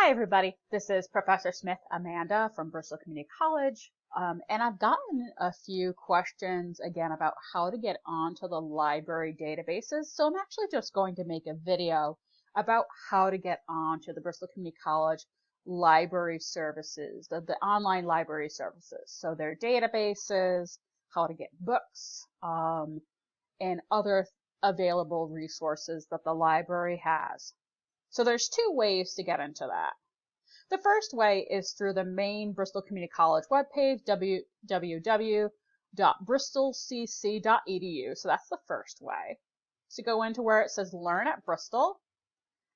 Hi everybody, this is Professor Smith Amanda from Bristol Community College, and I've gotten a few questions again about how to get onto the library databases, so I'm actually just going to make a video about how to get onto the Bristol Community College library services, the online library services, so their databases, how to get books, and other available resources that the library has. So there's two ways to get into that. The first way is through the main Bristol Community College webpage, www.bristolcc.edu. So that's the first way. So go into where it says Learn at Bristol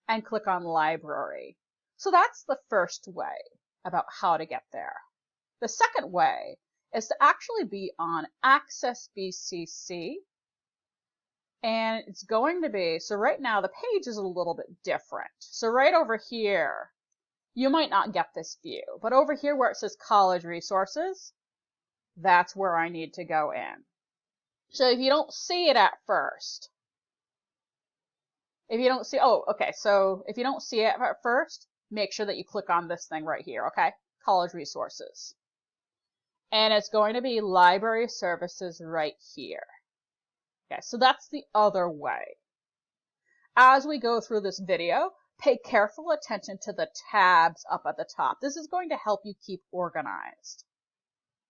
and click on Library. So that's the first way about how to get there. The second way is to actually be on Access BCC. And it's going to be, so right now the page is a little bit different. So right over here, you might not get this view, but over here where it says College Resources, that's where I need to go in. So if you don't see it at first, so if you don't see it at first, make sure that you click on this thing right here, okay? College Resources. And it's going to be Library Services right here. Okay, so that's the other way. As we go through this video, pay careful attention to the tabs up at the top. This is going to help you keep organized.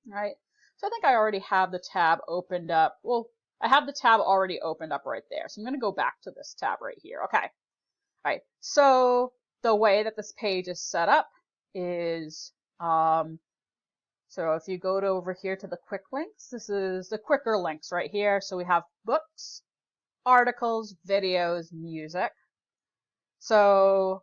All right, so I think I already have the tab opened up. Well, I have the tab already opened up right there. So I'm going to go back to this tab right here. Okay, all right, so the way that this page is set up is, so if you go over here to the quick links, this is the quicker links right here. So we have books, articles, videos, music. So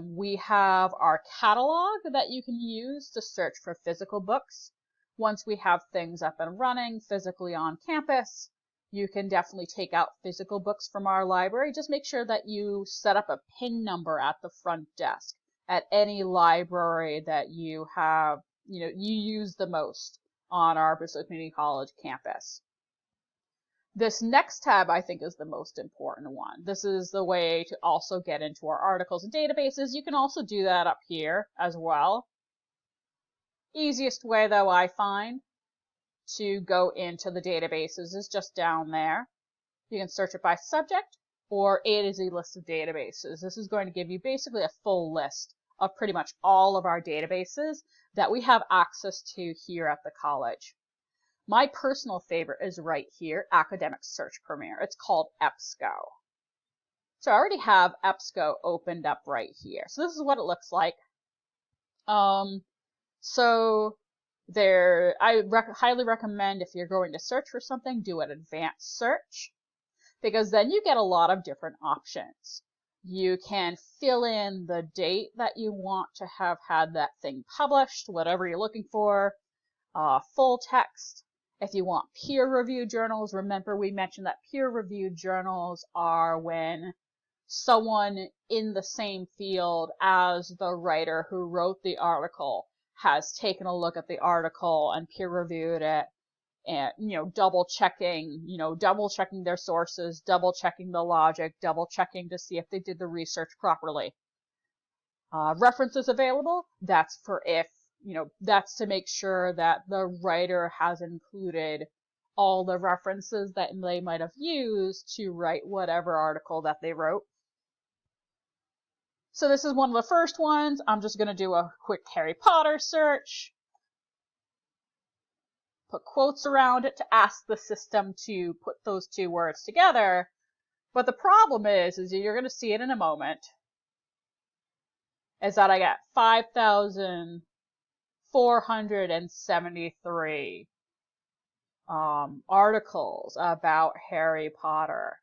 we have our catalog that you can use to search for physical books. Once we have things up and running physically on campus, you can definitely take out physical books from our library. Just make sure that you set up a PIN number at the front desk at any library that you have, you use the most on our Bristol Community College campus. This next tab, I think, is the most important one. This is the way to also get into our articles and databases. You can also do that up here as well. Easiest way, though, I find, to go into the databases is just down there. You can search it by subject or A to Z list of databases. This is going to give you basically a full list of pretty much all of our databases that we have access to here at the college. My personal favorite is right here, Academic Search Premier. It's called EBSCO. So I already have EBSCO opened up right here. So this is what it looks like. So there, I highly recommend if you're going to search for something, do an advanced search, because then you get a lot of different options. You can fill in the date that you want to have had that thing published, whatever you're looking for, full text. If you want peer-reviewed journals, remember we mentioned that peer-reviewed journals are when someone in the same field as the writer who wrote the article has taken a look at the article and peer-reviewed it, and double checking their sources, double checking the logic, double checking to see if they did the research properly. References available, that's for if that's to make sure that the writer has included all the references that they might have used to write whatever article that they wrote. So this is one of the first ones. I'm just going to do a quick Harry Potter search. Put quotes around it to ask the system to put those two words together. But the problem is you're going to see it in a moment, is that I got 5,473 articles about Harry Potter.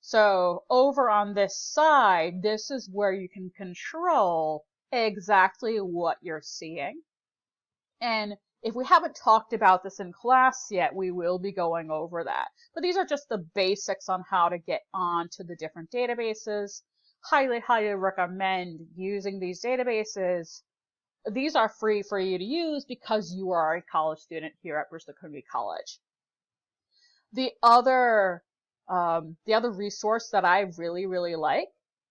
So over on this side, this is where you can control exactly what you're seeing. And if we haven't talked about this in class yet, we will be going over that. But these are just the basics on how to get onto the different databases. Highly, highly recommend using these databases. These are free for you to use because you are a college student here at Bristol Community College. The other resource that I really, really like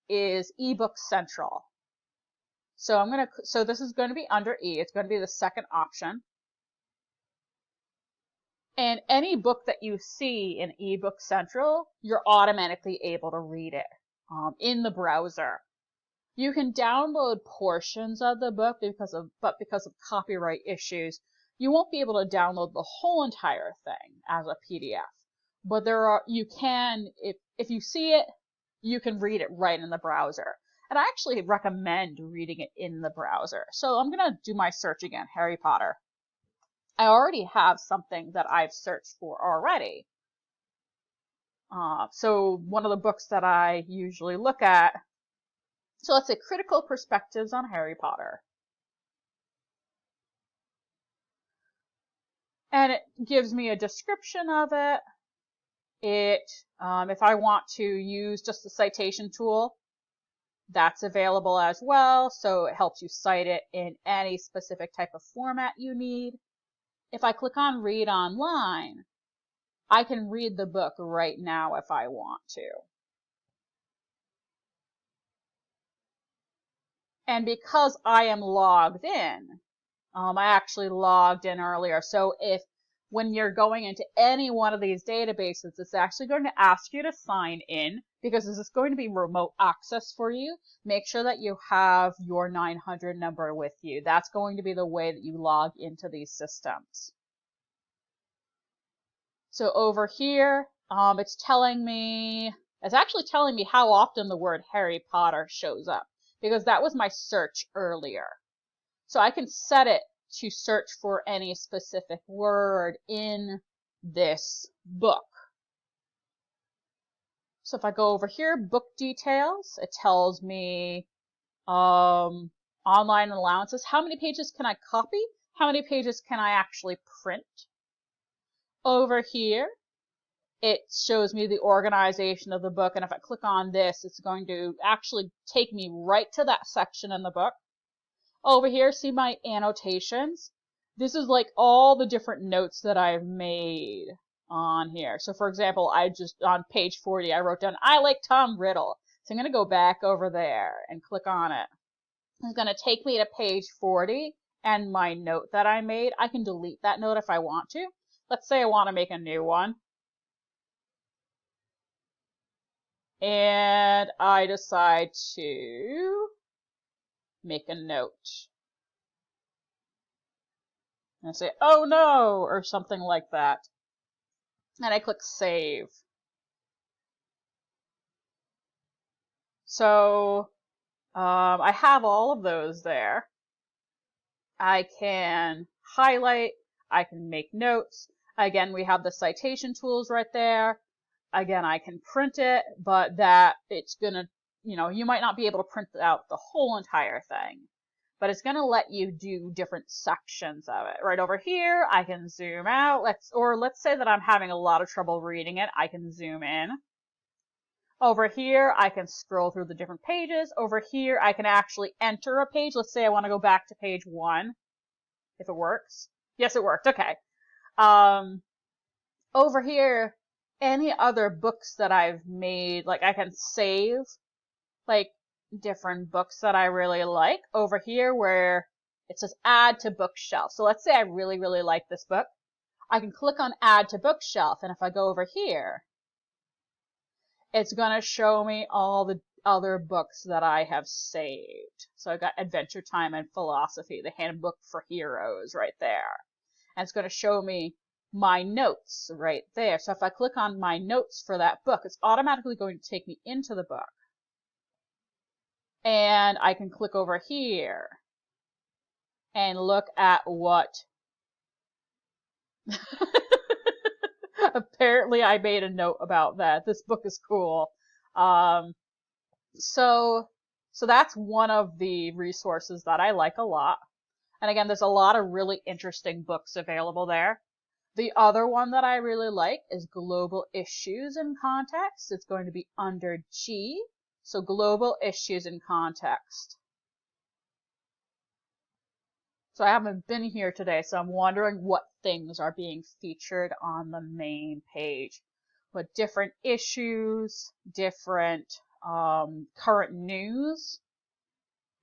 is eBook Central. So this is going to be under E. It's going to be the second option. And any book that you see in eBook Central, you're automatically able to read it in the browser. You can download portions of the book but because of copyright issues, you won't be able to download the whole entire thing as a PDF. But you can, if you see it, you can read it right in the browser. And I actually recommend reading it in the browser. So I'm going to do my search again, Harry Potter. I already have something that I've searched for already. So one of the books that I usually look at, so let's say Critical Perspectives on Harry Potter. And it gives me a description of it. If I want to use just the citation tool, that's available as well. So it helps you cite it in any specific type of format you need. If I click on Read Online, I can read the book right now if I want to. And because I am logged in, I actually logged in earlier. So when you're going into any one of these databases, it's actually going to ask you to sign in because this is going to be remote access for you. Make sure that you have your 900 number with you. That's going to be the way that you log into these systems. So over here, it's actually telling me how often the word Harry Potter shows up because that was my search earlier. So I can set it to search for any specific word in this book. So if I go over here, book details, it tells me online allowances. How many pages can I copy? How many pages can I actually print? Over here, it shows me the organization of the book. And if I click on this, it's going to actually take me right to that section in the book. Over here, see my annotations. This is like all the different notes that I've made on here. So for example, on page 40, I wrote down, I like Tom Riddle. So I'm going to go back over there and click on it. It's going to take me to page 40 and my note that I made. I can delete that note if I want to. Let's say I want to make a new one. And I decide to make a note. And I say, oh no, or something like that. And I click save. So I have all of those there. I can highlight, I can make notes. Again, we have the citation tools right there. Again, I can print it, but it's gonna, you might not be able to print out the whole entire thing, but it's gonna let you do different sections of it. Right over here, I can zoom out. Let's say that I'm having a lot of trouble reading it. I can zoom in. Over here, I can scroll through the different pages. Over here, I can actually enter a page. Let's say I want to go back to page 1, if it works. Yes, it worked. Okay. Over here, any other books that I've made, like I can save, like different books that I really like. Over here where it says add to bookshelf. So let's say I really, really like this book. I can click on add to bookshelf. And if I go over here, it's going to show me all the other books that I have saved. So I got Adventure Time and Philosophy, the Handbook for Heroes right there. And it's going to show me my notes right there. So if I click on my notes for that book, it's automatically going to take me into the book. And I can click over here and look at what apparently I made a note about that. This book is cool. So that's one of the resources that I like a lot. And again, there's a lot of really interesting books available there. The other one that I really like is Global Issues in Context. It's going to be under G. So Global Issues in Context. So I haven't been here today, so I'm wondering what things are being featured on the main page. What different issues, different current news.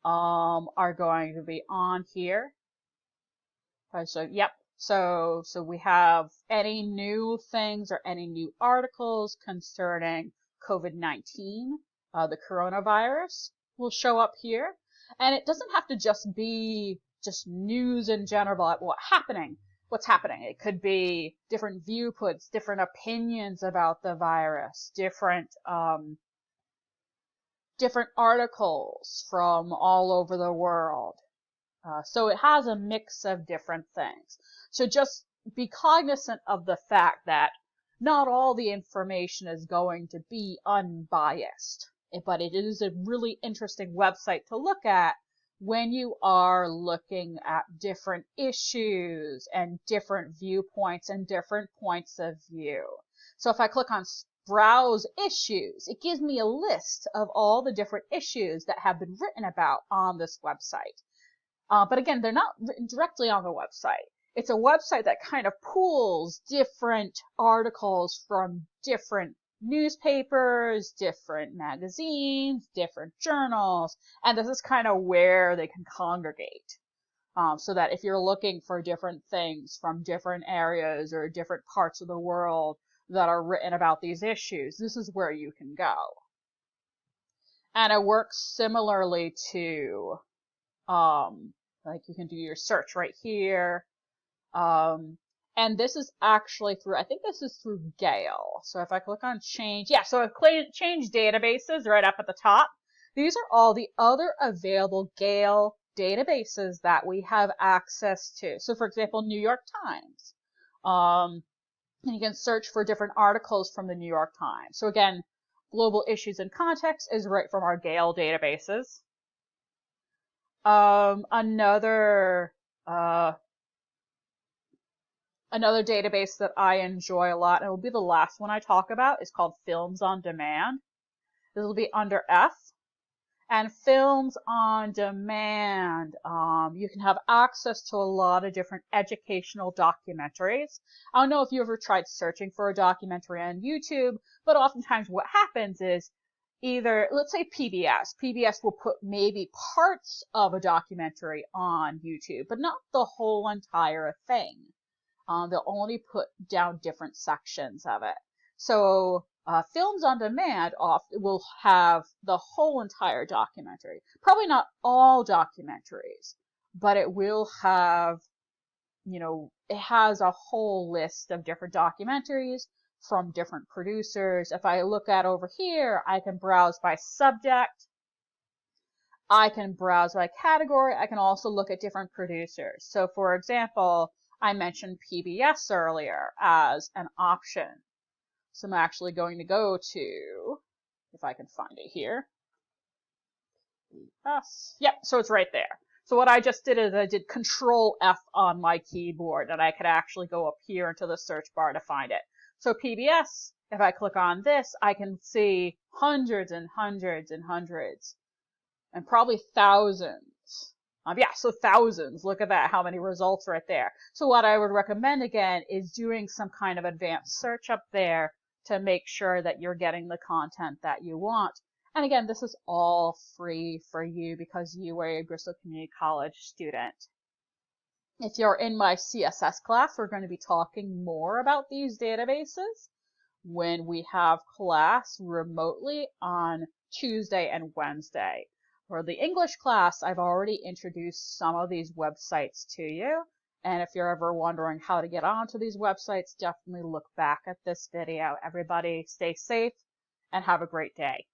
are going to be on here. So, yep. So we have any new things or any new articles concerning COVID-19, the coronavirus will show up here. And it doesn't have to just be just news in general about what's happening. It could be different viewpoints, different opinions about the virus, different articles from all over the world. So it has a mix of different things. So just be cognizant of the fact that not all the information is going to be unbiased, but it is a really interesting website to look at when you are looking at different issues and different viewpoints and different points of view. So if I click on browse issues, it gives me a list of all the different issues that have been written about on this website. But again, they're not written directly on the website. It's a website that kind of pools different articles from different newspapers, different magazines, different journals, and this is kind of where they can congregate. So that if you're looking for different things from different areas or different parts of the world that are written about these issues, this is where you can go. And it works similarly to like you can do your search right here. And this is actually through, I think this is through Gale. So if I click on change, yeah, so I've changed databases right up at the top. These are all the other available Gale databases that we have access to. So for example, New York Times. And you can search for different articles from the New York Times. So again, Global Issues and Context is right from our Gale databases. Another database that I enjoy a lot, and it will be the last one I talk about, is called Films on Demand. This will be under F. And Films on Demand, you can have access to a lot of different educational documentaries. I don't know if you ever tried searching for a documentary on YouTube, but oftentimes what happens is either, let's say PBS will put maybe parts of a documentary on YouTube, but not the whole entire thing. They'll only put down different sections of it. So Films on Demand will have the whole entire documentary. Probably not all documentaries, but it will have, it has a whole list of different documentaries from different producers. If I look at over here, I can browse by subject. I can browse by category. I can also look at different producers. So for example, I mentioned PBS earlier as an option. So I'm actually going to go to, if I can find it here. Yes. Yep, so it's right there. So what I just did is I did Control F on my keyboard, and I could actually go up here into the search bar to find it. So PBS, if I click on this, I can see hundreds and hundreds and hundreds, and probably thousands. Yeah, so thousands. Look at that, how many results right there. So what I would recommend, again, is doing some kind of advanced search up there to make sure that you're getting the content that you want. And again, this is all free for you because you are a Bristol Community College student. If you're in my CSS class, we're going to be talking more about these databases when we have class remotely on Tuesday and Wednesday. For the English class, I've already introduced some of these websites to you. And if you're ever wondering how to get onto these websites, definitely look back at this video. Everybody stay safe and have a great day.